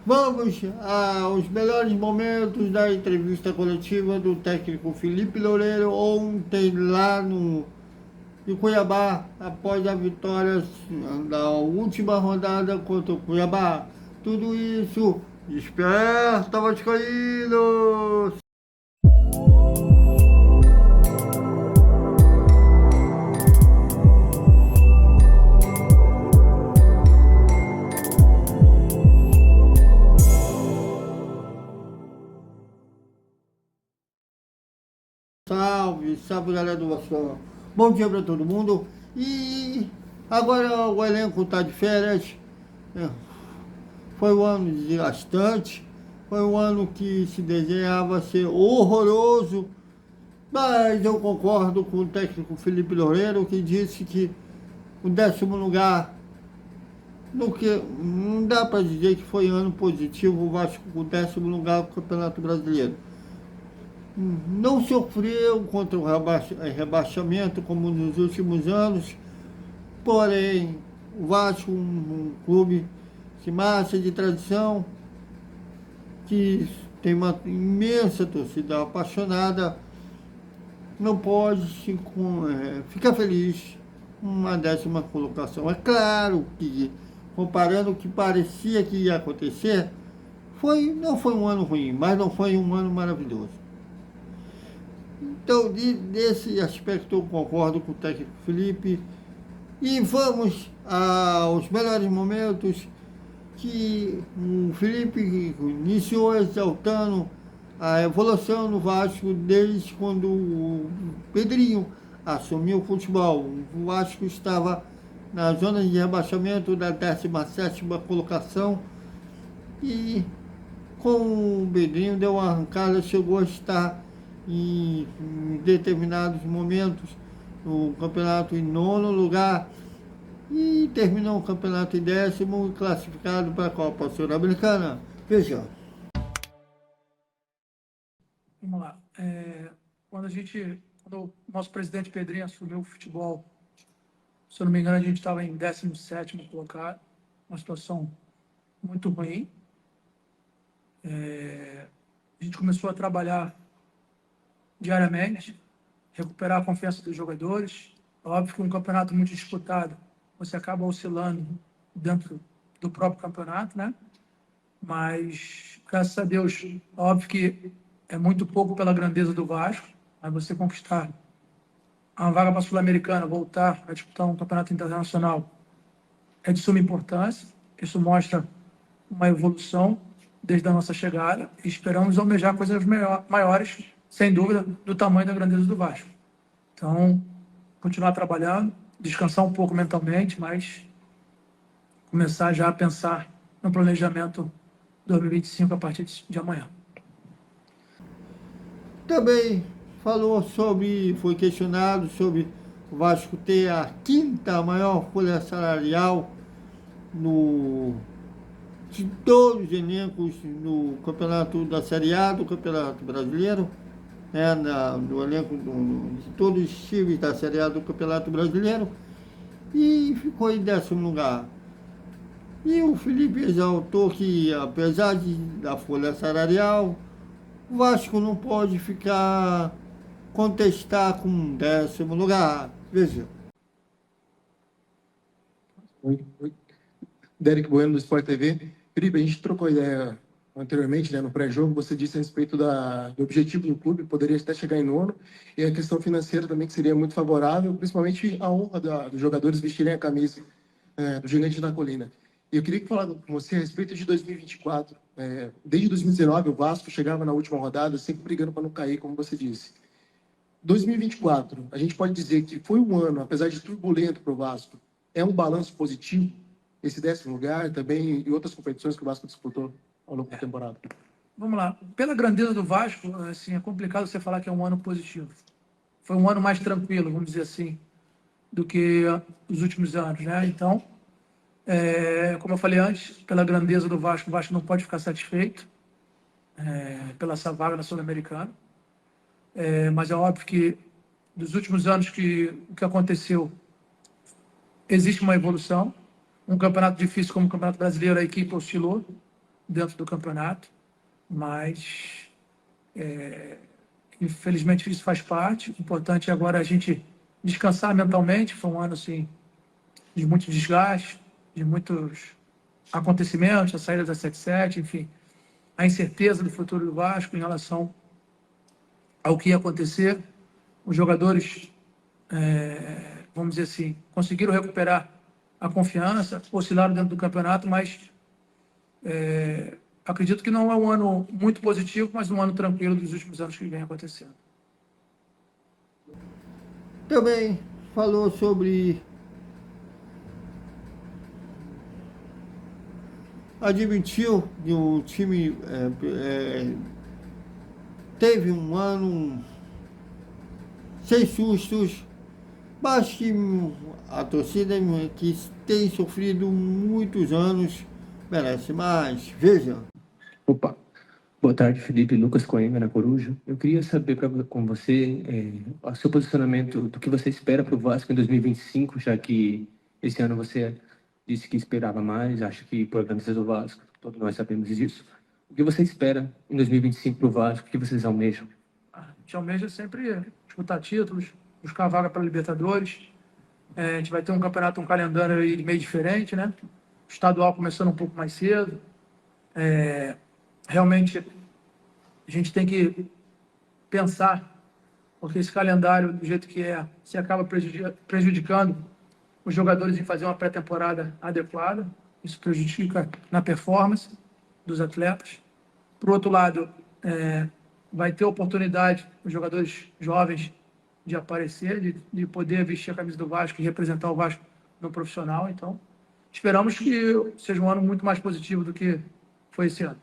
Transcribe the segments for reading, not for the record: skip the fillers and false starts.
Vamos aos melhores momentos da entrevista coletiva do técnico Felipe Loureiro ontem lá em Cuiabá, após a vitória da última rodada contra o Cuiabá. Tudo isso, desperta, vascaínos! Salve, salve galera do Vasco. Bom dia para todo mundo. E agora o elenco está de férias. Foi um ano desgastante. Foi um ano que se desenhava ser horroroso. Mas eu concordo com o técnico Felipe Loureiro, que disse que o 10º lugar, não dá para dizer que foi ano positivo o Vasco com o 10º lugar do Campeonato Brasileiro. Não sofreu contra o rebaixamento como nos últimos anos, porém o Vasco, um clube de massa, de tradição, que tem uma imensa torcida apaixonada, não pode ficar feliz com uma 10ª colocação. É claro que, comparando o que parecia que ia acontecer, não foi um ano ruim, mas não foi um ano maravilhoso. Então, desse aspecto eu concordo com o técnico Felipe. E vamos aos melhores momentos que o Felipe iniciou exaltando a evolução no Vasco desde quando o Pedrinho assumiu o futebol. O Vasco estava na zona de rebaixamento da 17ª colocação e com o Pedrinho deu uma arrancada, chegou a estar em determinados momentos no campeonato em 9º lugar e terminou o campeonato em 10º e classificado para a Copa Sul-Americana. Veja. Vamos lá. Quando o nosso presidente Pedrinho assumiu o futebol, se eu não me engano, a gente estava em 17º colocado, uma situação muito ruim. A gente começou a trabalhar diariamente, recuperar a confiança dos jogadores. Óbvio que um campeonato muito disputado, você acaba oscilando dentro do próprio campeonato, né? Mas, graças a Deus, óbvio que é muito pouco pela grandeza do Vasco, mas você conquistar uma vaga para a Sul-Americana, voltar a disputar um campeonato internacional, é de suma importância. Isso mostra uma evolução desde a nossa chegada e esperamos almejar coisas maiores, sem dúvida, do tamanho da grandeza do Vasco. Então, continuar trabalhando, descansar um pouco mentalmente, mas começar já a pensar no planejamento 2025 a partir de amanhã. Também foi questionado sobre o Vasco ter a 5ª maior folha salarial de todos os elencos no campeonato da Série A do Campeonato Brasileiro, no elenco de todos os times da Série A do Campeonato Brasileiro, e ficou em 10º lugar. E o Felipe exaltou que, apesar da folha salarial, o Vasco não pode contestar com um 10º lugar. Veja. Oi. Derek Bueno, do Sport TV. Felipe, a gente trocou ideia anteriormente, né, no pré-jogo. Você disse a respeito do objetivo do clube, poderia até chegar em 9º, e a questão financeira também, que seria muito favorável, principalmente a honra dos jogadores vestirem a camisa do Gigante da Colina. E eu queria falar com você a respeito de 2024. Desde 2019, o Vasco chegava na última rodada, sempre brigando para não cair, como você disse. 2024, a gente pode dizer que foi um ano, apesar de turbulento para o Vasco, é um balanço positivo, esse 10º lugar, também e outras competições que o Vasco disputou ao longo da temporada. Vamos lá. Pela grandeza do Vasco, assim, é complicado você falar que é um ano positivo. Foi um ano mais tranquilo, vamos dizer assim, do que os últimos anos, né? Então, como eu falei antes, pela grandeza do Vasco, o Vasco não pode ficar satisfeito pela essa vaga na Sul-Americana. Mas é óbvio que dos últimos anos o que aconteceu, existe uma evolução. Um campeonato difícil como o Campeonato Brasileiro, a equipe oscilou, dentro do campeonato, mas infelizmente isso faz parte. O importante é agora a gente descansar mentalmente. Foi um ano assim, de muito desgaste, de muitos acontecimentos, a saída da 77, enfim, a incerteza do futuro do Vasco em relação ao que ia acontecer. Os jogadores, vamos dizer assim, conseguiram recuperar a confiança, oscilaram dentro do campeonato, mas acredito que não é um ano muito positivo, mas um ano tranquilo dos últimos anos que vem acontecendo. Também falou sobre admitiu que o time teve um ano sem sustos, mas que a torcida que tem sofrido muitos anos merece mais. Veja. Opa, boa tarde, Felipe. Lucas Coimbra, na Coruja. Eu queria saber com você o seu posicionamento do que você espera para o Vasco em 2025, já que esse ano você disse que esperava mais, acha que por grandeza do Vasco, todos nós sabemos disso. O que você espera em 2025 para o Vasco? O que vocês almejam? A gente almeja sempre disputar títulos, buscar vaga para Libertadores. A gente vai ter um campeonato, um calendário aí meio diferente, né? O estadual começando um pouco mais cedo. Realmente, a gente tem que pensar, porque esse calendário, do jeito que se acaba prejudicando os jogadores em fazer uma pré-temporada adequada. Isso prejudica na performance dos atletas. Por outro lado, vai ter oportunidade os jogadores jovens de aparecer, de poder vestir a camisa do Vasco e representar o Vasco no profissional. Então, esperamos que seja um ano muito mais positivo do que foi esse ano.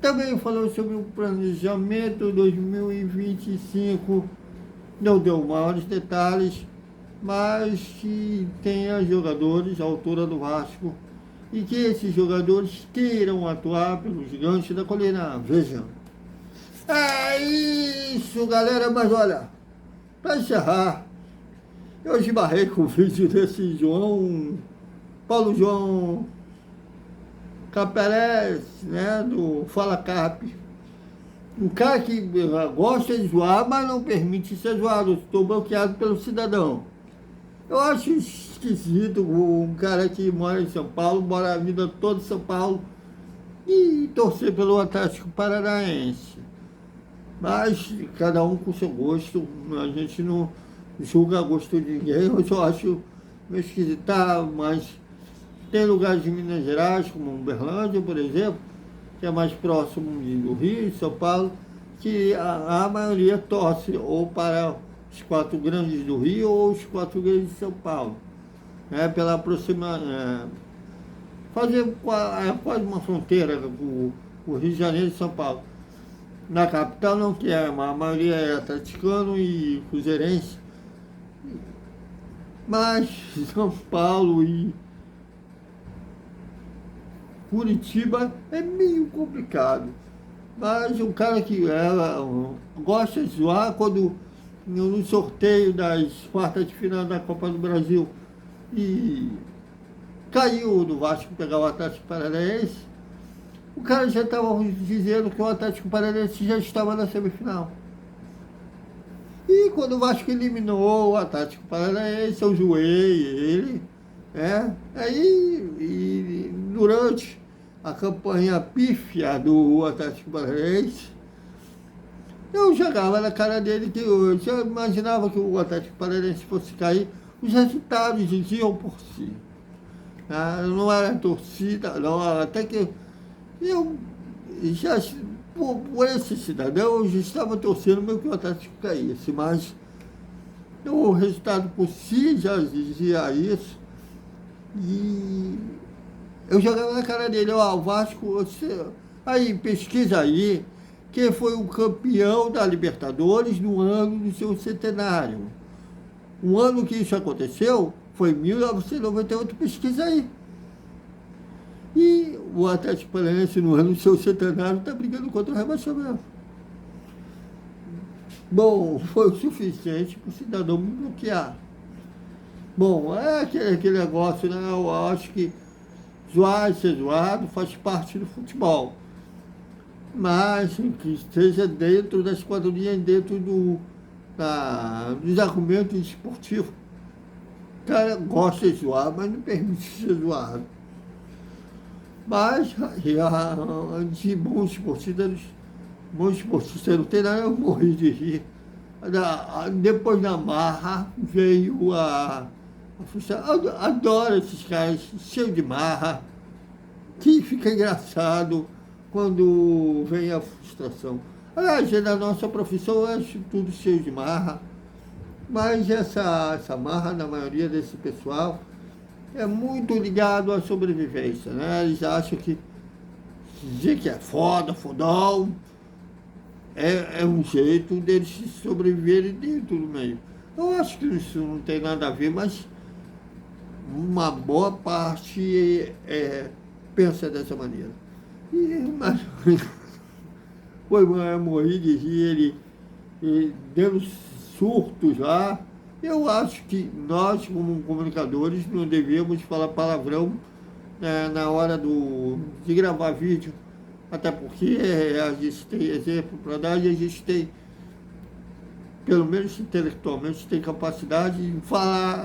Também falou sobre o planejamento 2025, não deu maiores detalhes, mas que tenha jogadores à altura do Vasco e que esses jogadores queiram atuar pelos gigantes da colina. Vejam. É isso, galera, mas olha, para encerrar, eu esbarrei com o vídeo desse Paulo João Capelés, né, do Fala Cap. Um cara que gosta de zoar, mas não permite ser zoado. Estou bloqueado pelo cidadão. Eu acho esquisito um cara que mora em São Paulo, mora a vida toda em São Paulo, e torcer pelo Atlético Paranaense. Mas cada um com seu gosto, a gente não julga gosto de ninguém, eu só acho meio esquisito, mas tem lugares de Minas Gerais, como Uberlândia, por exemplo, que é mais próximo do Rio, São Paulo, que a maioria torce ou para os 4 grandes do Rio ou os 4 grandes de São Paulo, né, pela aproximação, fazer quase uma fronteira com o Rio de Janeiro e São Paulo. Na capital não quer, a maioria é atleticano e cruzeirense, mas São Paulo e Curitiba é meio complicado. Mas um cara que gosta de zoar, quando no sorteio das quartas de final da Copa do Brasil e caiu do Vasco pegar o Atlético Paranaense, o cara já estava dizendo que o Atlético Paranaense já estava na semifinal. E quando o Vasco eliminou o Atlético Paranaense, eu zoei ele, aí durante a campanha pífia do Atlético Paranaense, eu jogava na cara dele que eu já imaginava que o Atlético Paranaense fosse cair, os resultados diziam por si. Não era torcida, não, até que eu já, por esse cidadão, eu já estava torcendo meio que o Atlético caísse, mas o resultado por si já dizia isso. E eu jogava na cara dele, o Vasco, aí pesquisa aí, que foi o campeão da Libertadores no ano do seu centenário. O ano que isso aconteceu foi 1998, pesquisa aí. E o Atlético Paranaense no ano do seu centenário está brigando contra o rebaixamento. Bom, foi o suficiente para o cidadão me bloquear. Bom, é aquele negócio, né? Eu acho que Zoar e ser zoado faz parte do futebol. Mas que esteja dentro das quatro linhas, dentro dos argumentos esportivos. O cara gosta de zoar, mas não permite ser zoado. Mas de bons esportistas não tem nada, eu morri de rir. Depois da marra veio a frustração. Eu adoro esses caras cheios de marra, que fica engraçado quando vem a frustração. Aliás, na nossa profissão eu acho tudo cheio de marra, mas essa marra, na maioria desse pessoal, é muito ligado à sobrevivência, né? Eles acham que dizer que é foda, fodão, é um jeito deles sobreviverem dentro do meio. Eu acho que isso não tem nada a ver, mas uma boa parte pensa dessa maneira. Mas eu morri de rir, ele dando surtos lá. Eu acho que nós, como comunicadores, não devemos falar palavrão na hora de gravar vídeo, até porque a gente tem exemplo para dar e a gente tem, pelo menos intelectualmente, tem capacidade de falar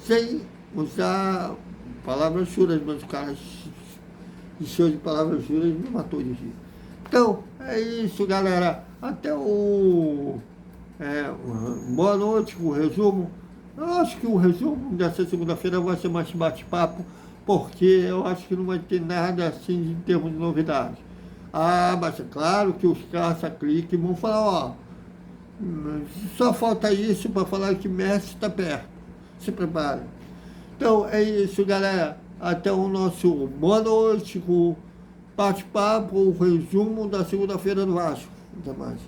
sem usar palavras juras, mas o cara encheu de palavras juras e me matou de rir. Então, é isso, galera. Até boa noite com o resumo. Eu acho que o resumo dessa segunda-feira vai ser mais bate-papo, porque eu acho que não vai ter nada assim em termos de novidade. Mas é claro que os caça-clique vão falar, só falta isso para falar que Messi está perto. Se prepare. Então é isso, galera. Até o nosso boa noite com o bate-papo, o resumo da segunda-feira do Vasco. Até mais.